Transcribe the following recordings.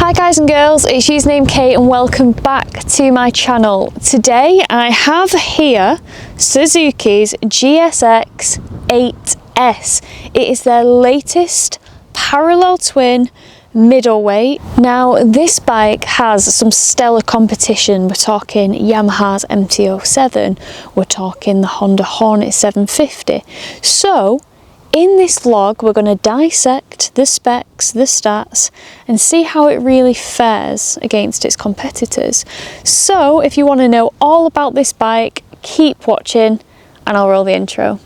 Hi guys and girls, it's Usernamekate and welcome back to my channel. Today I have here Suzuki's GSX8S. It is their latest parallel twin middleweight. Now this bike has some stellar competition. We're talking Yamaha's MT-07, we're talking the Honda Hornet 750. So in this vlog, we're going to dissect the specs, the stats, and see how it really fares against its competitors. So if you want to know all about this bike, keep watching and I'll roll the intro.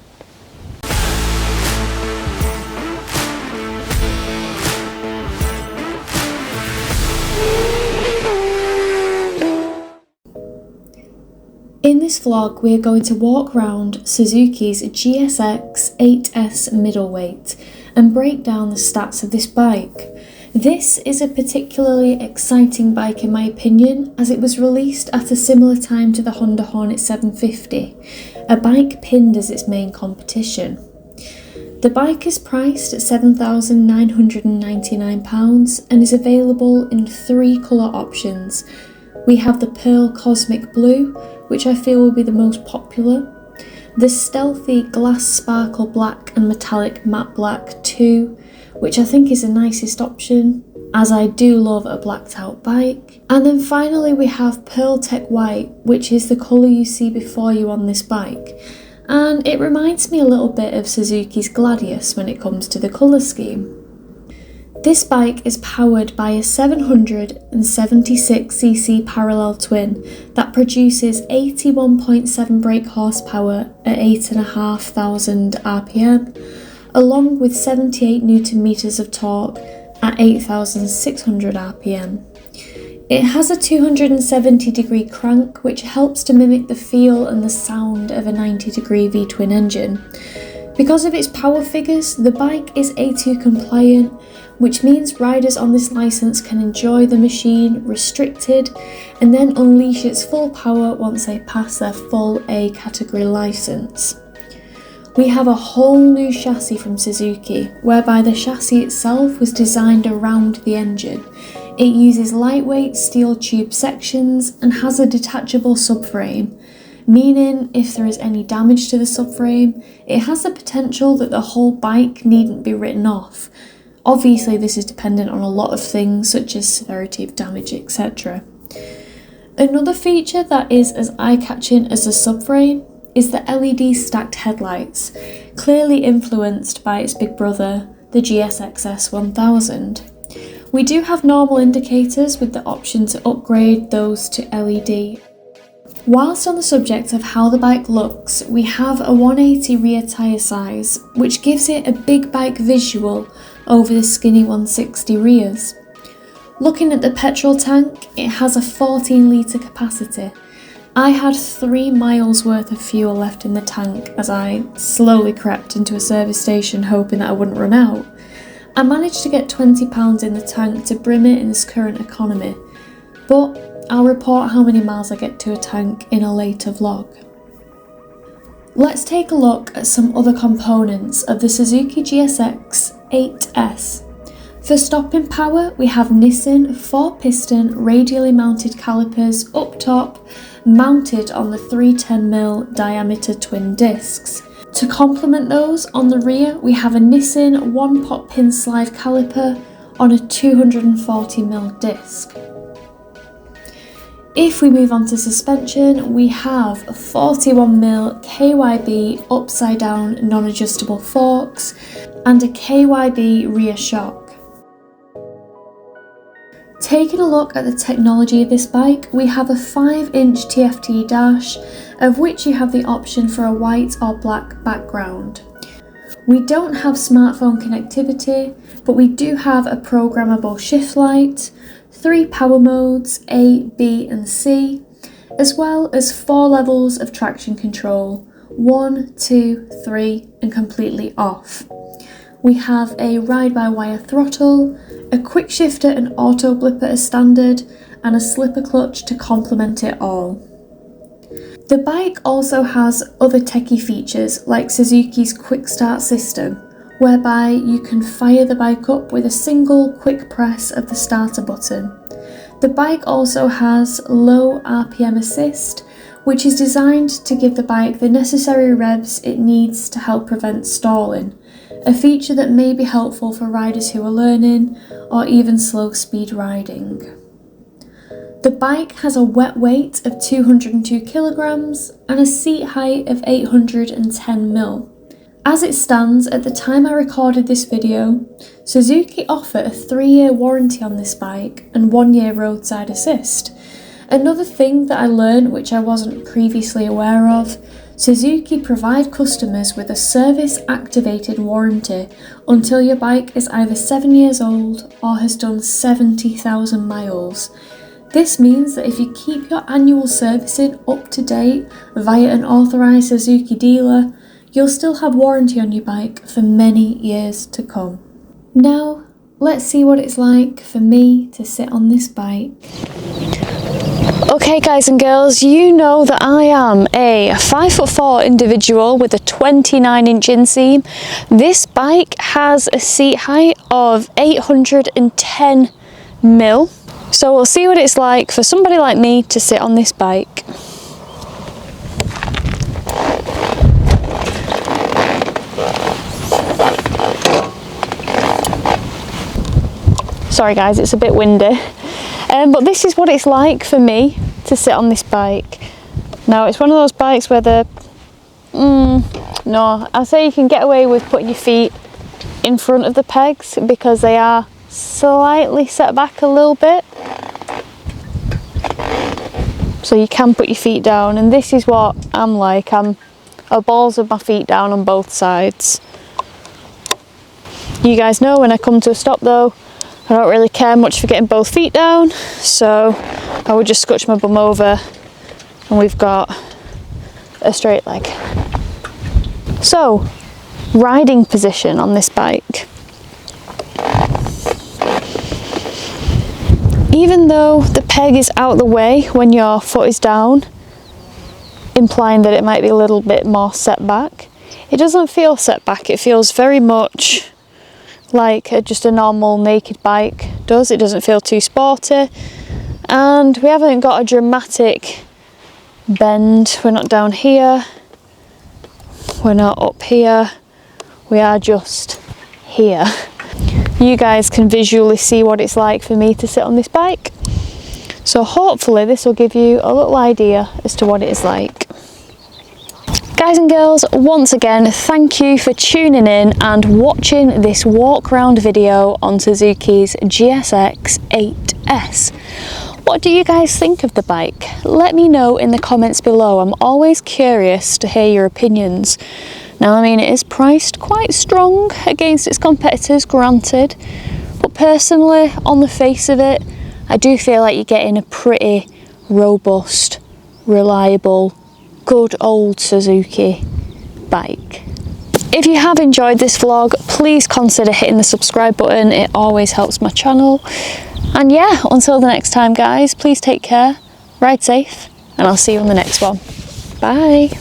In this vlog, we are going to walk around Suzuki's GSX8S middleweight and break down the stats of this bike. This is a particularly exciting bike in my opinion, as it was released at a similar time to the Honda Hornet 750, a bike pinned as its main competition. The bike is priced at £7,999 and is available in 3 colour options. We have the Pearl Cosmic Blue, which I feel will be the most popular, the stealthy glass sparkle black and metallic matte black 2, which I think is the nicest option, as I do love a blacked out bike, and then finally we have Pearl Tech White, which is the colour you see before you on this bike, and it reminds me a little bit of Suzuki's Gladius when it comes to the colour scheme. This bike is powered by a 776cc parallel twin that produces 81.7 brake horsepower at 8,500 RPM, along with 78 Nm of torque at 8,600 RPM. It has a 270-degree crank, which helps to mimic the feel and the sound of a 90-degree V-twin engine. Because of its power figures, the bike is A2 compliant, which means riders on this licence can enjoy the machine restricted and then unleash its full power once they pass their full A category licence. We have a whole new chassis from Suzuki, whereby the chassis itself was designed around the engine. It uses lightweight steel tube sections and has a detachable subframe, meaning if there is any damage to the subframe, it has the potential that the whole bike needn't be written off. Obviously this is dependent on a lot of things such as severity of damage, etc. Another feature that is as eye-catching as the subframe is the LED stacked headlights, clearly influenced by its big brother, the GSX-S1000. We do have normal indicators with the option to upgrade those to LED. Whilst on the subject of how the bike looks, we have a 180 rear tyre size, which gives it a big bike visual over the skinny 160 rears. Looking at the petrol tank, it has a 14 litre capacity. I had 3 miles worth of fuel left in the tank as I slowly crept into a service station hoping that I wouldn't run out. I managed to get £20 in the tank to brim it in this current economy, but I'll report how many miles I get to a tank in a later vlog. Let's take a look at some other components of the Suzuki GSX8S. For stopping power, we have Nissin 4-piston radially mounted calipers up top, mounted on the 310mm diameter twin discs. To complement those, on the rear we have a Nissin 1-pot pin slide caliper on a 240mm disc. If we move on to suspension, we have 41mm KYB upside down non-adjustable forks and a KYB rear shock. Taking a look at the technology of this bike, we have a 5-inch TFT dash, of which you have the option for a white or black background. We don't have smartphone connectivity, but we do have a programmable shift light, 3 power modes, A, B and C, as well as 4 levels of traction control, 1, 2, 3 and completely off. We have a ride-by-wire throttle, a quick shifter and auto blipper as standard, and a slipper clutch to complement it all. The bike also has other techie features like Suzuki's quick start system, whereby you can fire the bike up with a single quick press of the starter button. The bike also has low RPM assist, which is designed to give the bike the necessary revs it needs to help prevent stalling, a feature that may be helpful for riders who are learning or even slow speed riding. The bike has a wet weight of 202 kilograms and a seat height of 810mm. As it stands at the time I recorded this video, Suzuki offer a 3-year warranty on this bike and 1-year roadside assist. Another thing that I learned which I wasn't previously aware of, Suzuki provide customers with a service activated warranty until your bike is either 7 years old or has done 70,000 miles. This means that if you keep your annual servicing up to date via an authorised Suzuki dealer, you'll still have warranty on your bike for many years to come. Now, let's see what it's like for me to sit on this bike. Okay guys and girls, you know that I am a 5'4" individual with a 29-inch inseam. This bike has a seat height of 810mm. So we'll see what it's like for somebody like me to sit on this bike. Sorry guys, it's a bit windy. But this is what it's like for me to sit on this bike. Now it's one of those bikes where no, I say you can get away with putting your feet in front of the pegs because they are slightly set back a little bit. So you can put your feet down, and this is what I'm like. I'm a balls with my feet down on both sides. You guys know when I come to a stop though, I don't really care much for getting both feet down, so I would just scooch my bum over and we've got a straight leg. So, riding position on this bike. Even though the peg is out the way when your foot is down, implying that it might be a little bit more set back, it doesn't feel set back. It feels very much like just a normal naked bike does. It doesn't feel too sporty, and we haven't got a dramatic bend. We're not down here, we're not up here, we are just here. You guys can visually see what it's like for me to sit on this bike, so hopefully this will give you a little idea as to what it is like. Guys and girls, once again, thank you for tuning in and watching this walk round video on Suzuki's GSX8S. What do you guys think of the bike? Let me know in the comments below. I'm always curious to hear your opinions. Now, I mean, it is priced quite strong against its competitors, granted, but personally, on the face of it, I do feel like you're getting a pretty robust, reliable, good old Suzuki bike. If you have enjoyed this vlog, please consider hitting the subscribe button. It always helps my channel. And yeah, until the next time guys, please take care, ride safe, and I'll see you on the next one. Bye.